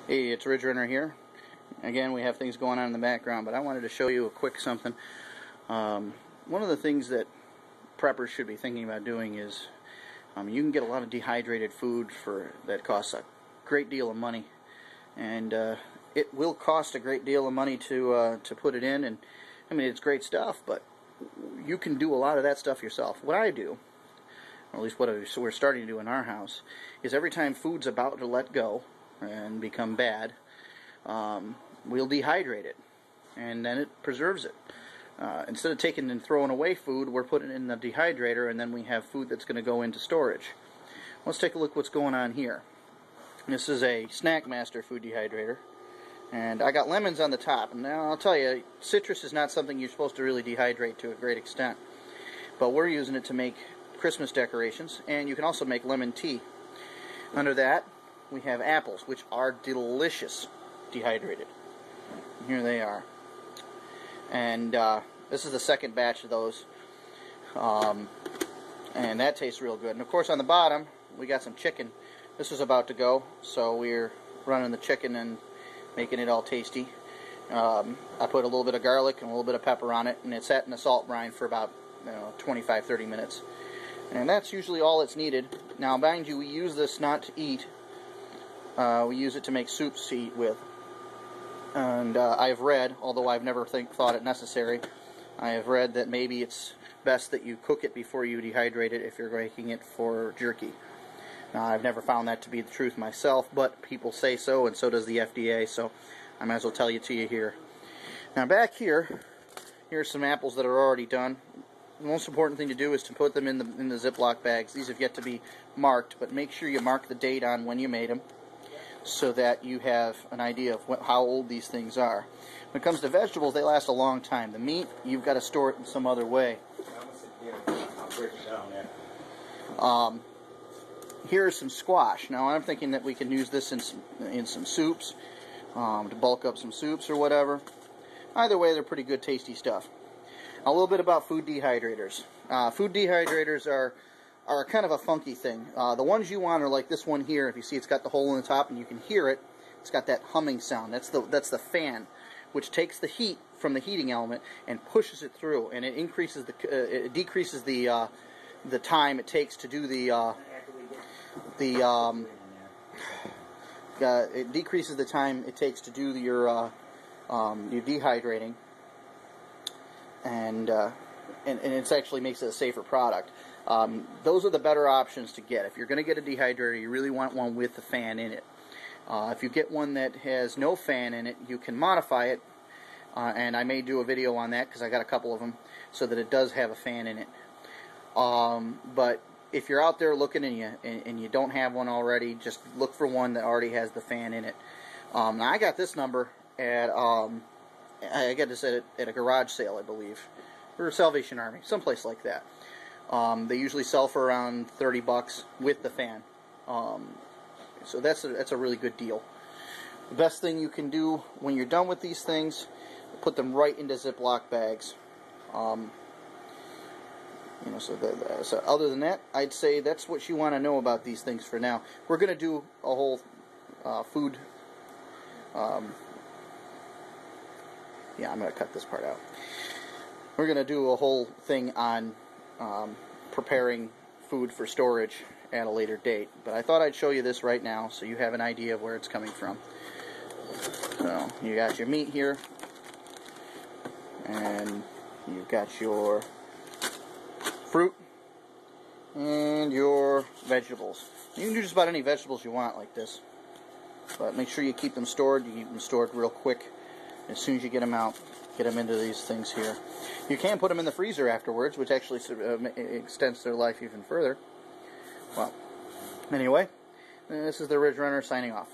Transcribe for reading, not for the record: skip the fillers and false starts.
Hey, it's Ridge Runner here. Again, we have things going on in the background, but I wanted to show you a quick something. One of the things that preppers should be thinking about doing is you can get a lot of dehydrated food that costs a great deal of money, and it will cost a great deal of money to put it in. And I mean, it's great stuff, but you can do a lot of that stuff yourself. What I do, or at least what we're starting to do in our house, is every time food's about to let go and become bad, we'll dehydrate it, and then it preserves it. Instead of taking and throwing away food, we're putting it in the dehydrator, and then we have food that's going to go into storage. Let's take a look what's going on here. This is a Snack Master food dehydrator, and I got lemons on the top. And now I'll tell you, citrus is not something you're supposed to really dehydrate to a great extent, but we're using it to make Christmas decorations, and you can also make lemon tea. Under that, we have apples, which are delicious dehydrated. Here they are. And this is the second batch of those. And that tastes real good. And of course on the bottom, we got some chicken. This is about to go, so we're running the chicken and making it all tasty. I put a little bit of garlic and a little bit of pepper on it, and it's sat in a salt brine for about 25-30 minutes. And that's usually all it's needed. Now, mind you, we use this not to eat. We use it to make soups to eat with. And I've read, although I've never thought it necessary, I have read that maybe it's best that you cook it before you dehydrate it if you're making it for jerky. Now, I've never found that to be the truth myself, but people say so, and so does the FDA, so I might as well tell you to you here. Now, back here, here's some apples that are already done. The most important thing to do is to put them in the Ziploc bags. These have yet to be marked, but make sure you mark the date on when you made them, so that you have an idea of how old these things are. When it comes to vegetables, they last a long time. The meat, you've got to store it in some other way. I'll break it down there. Here's some squash. Now I'm thinking that we can use this in some soups, to bulk up some soups or whatever. Either way, they're pretty good, tasty stuff. A little bit about food dehydrators. Food dehydrators are kind of a funky thing. The ones you want are like this one here. If you see, it's got the hole in the top and you can hear it. It's got that humming sound. That's the fan, which takes the heat from the heating element and pushes it through, and it decreases the time it takes to do it decreases the time it takes to do your dehydrating, and it actually makes it a safer product. Those are the better options to get. If you're going to get a dehydrator, you really want one with the fan in it. If you get one that has no fan in it, you can modify it, and I may do a video on that because I got a couple of them, so that it does have a fan in it. But if you're out there looking and you don't have one already, just look for one that already has the fan in it. Now I got this number at I got this at a garage sale, I believe, or Salvation Army, someplace like that. They usually sell for around $30 with the fan, so that's a really good deal. The best thing you can do when you're done with these things, put them right into Ziploc bags. So other than that, I'd say that's what you want to know about these things for now. We're going to do a whole food. Yeah, I'm going to cut this part out. We're going to do a whole thing on preparing food for storage at a later date. But I thought I'd show you this right now so you have an idea of where it's coming from. So, you got your meat here, and you've got your fruit, and your vegetables. You can do just about any vegetables you want like this, but make sure you keep them stored. You keep them stored real quick. As soon as you get them out, get them into these things here. You can put them in the freezer afterwards, which actually extends their life even further. Well, anyway, this is the Ridge Runner signing off.